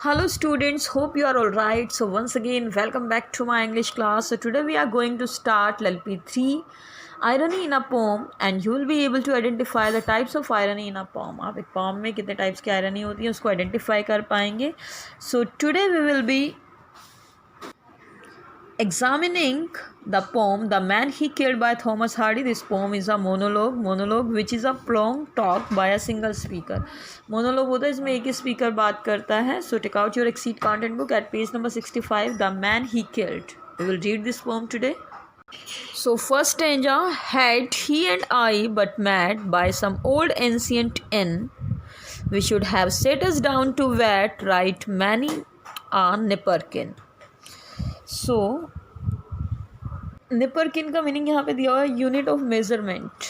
Hello students, hope you are all right. So once again, welcome back to my English class. So today we are going to start LP3 irony in a poem and you will be able to identify the types of irony in a poem. आप एक poem में कितने types की irony होती है उसको identify कर पाएंगे. So today we will be examining the poem The Man He Killed by Thomas Hardy. This poem is a monologue which is a long talk by a single speaker. Monologue होता है इसमें एक ही speaker बात करता है. So take out your Exceed content book at page number 65, The Man He Killed. We will read this poem today. So first stanza, had he and I but met by some old ancient inn, we should have set us down to wet right many a nipperkin. सो निपरकिन का meaning यहाँ पे दिया हुआ है unit of measurement.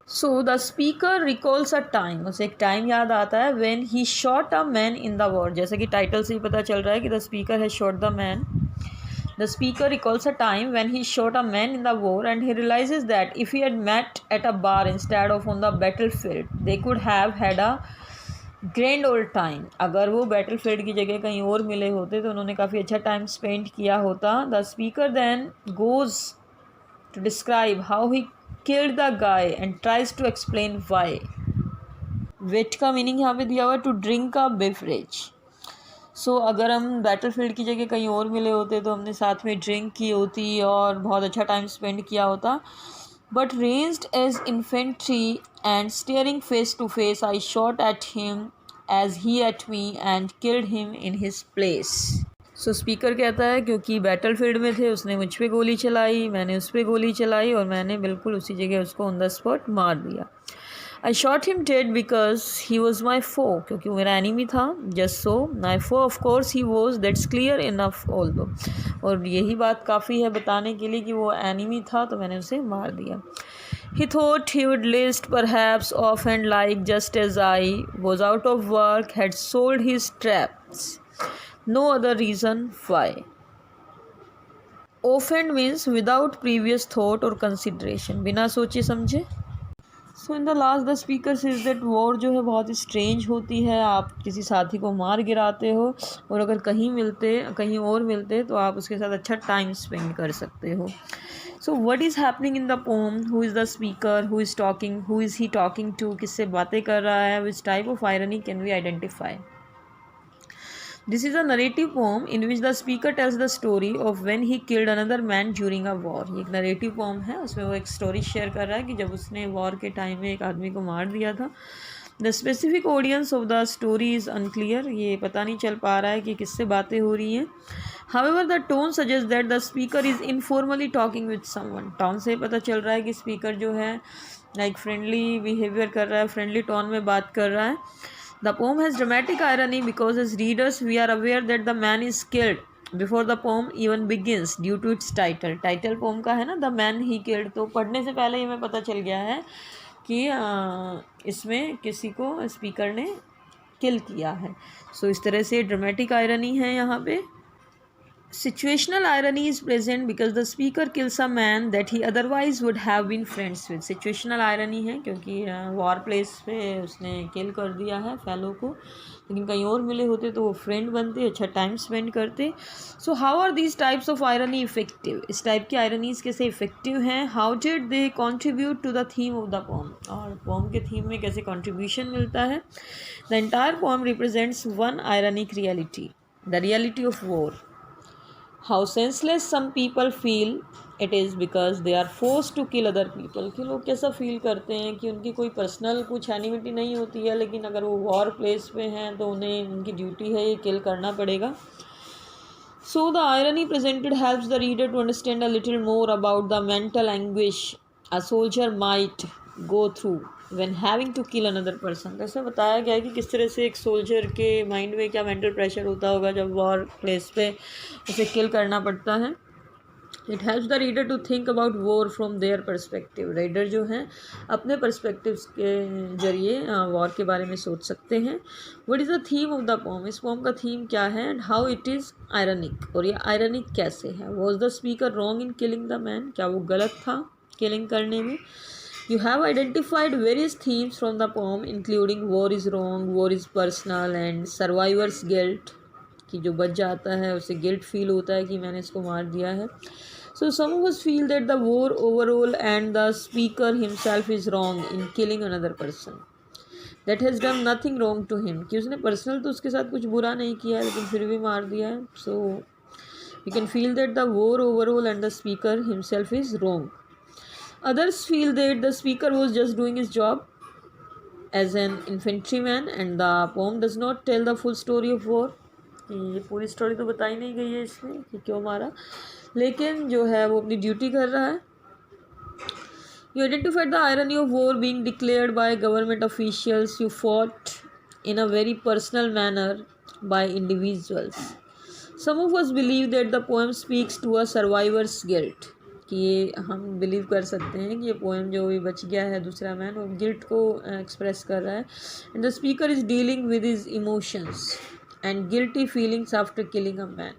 So the speaker recalls a time, उसे एक time याद आता है when he shot a man in the war. जैसे कि टाइटल से ही पता चल रहा है कि the speaker has shot the man. The speaker recalls a time when he shot a man in the war and he realizes that if he had met at a bar instead of on the battle field they could have had a grand old time. अगर वो battle field की जगह कहीं और मिले होते तो उन्होंने काफ़ी अच्छा टाइम स्पेंड किया होता. The speaker then goes to describe how he killed the guy and tries to explain why. Wet का मीनिंग यहाँ पे दिया हुआ है to drink a beverage. So अगर हम बैटल फील्ड की जगह कहीं और मिले होते तो हमने साथ में ड्रिंक की होती और बहुत अच्छा टाइम स्पेंड किया होता. But raised as infantry and staring face to face, I shot at him as he at me and killed him in his place. So speaker कहता है क्योंकि बैटल फील्ड में थे उसने मुझ पे गोली चलाई, मैंने उस पर गोली चलाई और मैंने बिल्कुल उसी जगह उसको ऑन द स्पॉट मार दिया. I shot him dead because he was my foe, क्योंकि वो मेरा एनिमी था. Just so my foe of course he was, that's clear enough although. और यही बात काफ़ी है बताने के लिए कि वो एनिमी था तो मैंने उसे मार दिया. He thought he would list perhaps off and like just as I was out of work had sold his traps. No other reason why. Offend means without previous thought or consideration, बिना सोचे समझे. So in the last the speaker says that war जो है बहुत ही strange होती है. आप किसी साथी को मार गिराते हो और अगर कहीं और मिलते तो आप उसके साथ अच्छा टाइम स्पेंड कर सकते हो. So what is happening in the poem, who is the speaker, who is talking, who is he talking to, किससे बातें कर रहा है, which type of irony can we identify. This is a narrative poem in which the speaker tells the story of when he killed another man during a war. ये एक narrative poem है, उसमें वो एक story share कर रहा है कि जब उसने war के टाइम में एक आदमी को मार दिया था. The specific audience of the story is unclear. ये पता नहीं चल पा रहा है कि किससे बातें हो रही हैं. However, the tone suggests that the speaker is informally talking with someone. Tone से पता चल रहा है कि speaker जो है like friendly behavior कर रहा है, friendly tone में बात कर रहा है. The poem has dramatic irony because as readers we are aware that the man is killed before the poem even begins due to its title. Title poem का है ना The Man He Killed, तो पढ़ने से पहले ही हमें पता चल गया है कि इसमें किसी को स्पीकर ने किल किया है. सो इस तरह से ड्रामेटिक आयरनी है यहाँ पे. Situational irony is present because the speaker kills a man that he otherwise would have been friends with. Situational irony है क्योंकि वॉर प्लेस पे उसने किल कर दिया है फेलो को, लेकिन कहीं और मिले होते तो वो फ्रेंड बनते, अच्छा टाइम स्पेंड करते. So how are these types of irony effective, इस टाइप की आयरनीज कैसे इफेक्टिव हैं. How did they contribute to the theme of the poem, और पोम के थीम में कैसे कॉन्ट्रीब्यूशन मिलता है. The entire poem represents one ironic reality, the reality of war. How senseless some people feel it is because they are forced to kill other people. कि लोग कैसा feel करते हैं कि उनकी कोई पर्सनल कुछ एनिमिटी नहीं होती है, लेकिन अगर वो वॉर प्लेस पे हैं तो उन्हें उनकी ड्यूटी है ये किल करना पड़ेगा. So the irony presented helps the reader to understand a little more about the mental anguish a soldier might go through when having to kill another person. ऐसा बताया गया है कि किस तरह से एक सोल्जर के माइंड में क्या मेंटल प्रेशर होता होगा जब वॉर प्लेस पे उसे किल करना पड़ता है. It helps the reader to think about war from their perspective. Reader जो हैं अपने परस्पेक्टिव्स के जरिए वॉर के बारे में सोच सकते हैं. What is the theme of the pome, इस पोम का थीम क्या है, and how it is ironic, और ये आयरनिक कैसे है. Was the speaker wrong in killing the man, क्या वो गलत था किलिंग करने में. You have identified various themes from the poem including war is wrong, war is personal and survivor's guilt. कि जो बच जाता है उसे गिल्ट फील होता है कि मैंने इसको मार दिया है. So some of us feel that the war overall and the speaker himself is wrong in killing another person that has done nothing wrong to him, कि उसने पर्सनल तो उसके साथ कुछ बुरा नहीं किया है लेकिन फिर भी मार दिया है. So we can feel that the war overall and the speaker himself is wrong. Others feel that the speaker was just doing his job as an infantryman and the poem does not tell the full story of war. ये पूरी story तो बताई नहीं गई है इसमें कि क्यों मारा, लेकिन जो है वो अपनी ड्यूटी कर रहा है. You identified the irony of war being declared by government officials. You fought in a very personal manner by individuals. Some of us believe that the poem speaks to a survivor's guilt. कि ये हम believe कर सकते हैं कि ये poem जो भी बच गया है दूसरा मैन वो गिल्ट को एक्सप्रेस कर रहा है. And the speaker is dealing with his emotions and guilty feelings after killing a man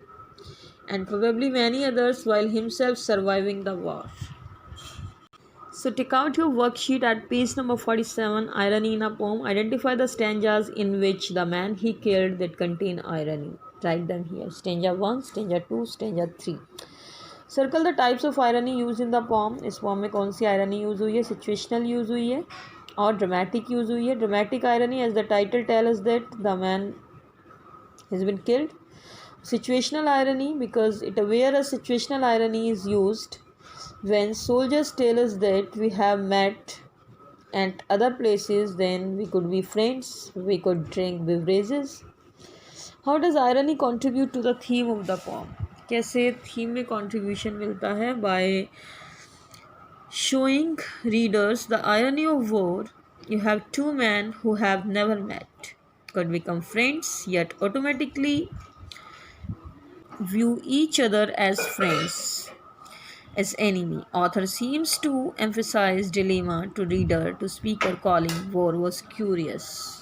and probably many others while himself surviving the war. So take out your worksheet at page number 47, irony in a poem. Identify the stanzas in which the man he killed that contain irony. Write them here. Stanza 1, stanza 2, stanza 3. Circle the types of irony used in the poem. इस poem में कौन सी irony use हुई है? Situational use हुई है और dramatic use हुई है. Dramatic irony, as the title tells us that the man has been killed. Situational irony, because where a situational irony is used when soldiers tell us that we have met at other places, then we could be friends, we could drink beverages. How does irony contribute to the theme of the poem? कैसे theme में contribution मिलता है? By showing readers the irony of war. You have two men who have never met, could become friends, yet automatically view each other as friends, as enemy. Author seems to emphasize dilemma to reader to speaker calling war was curious.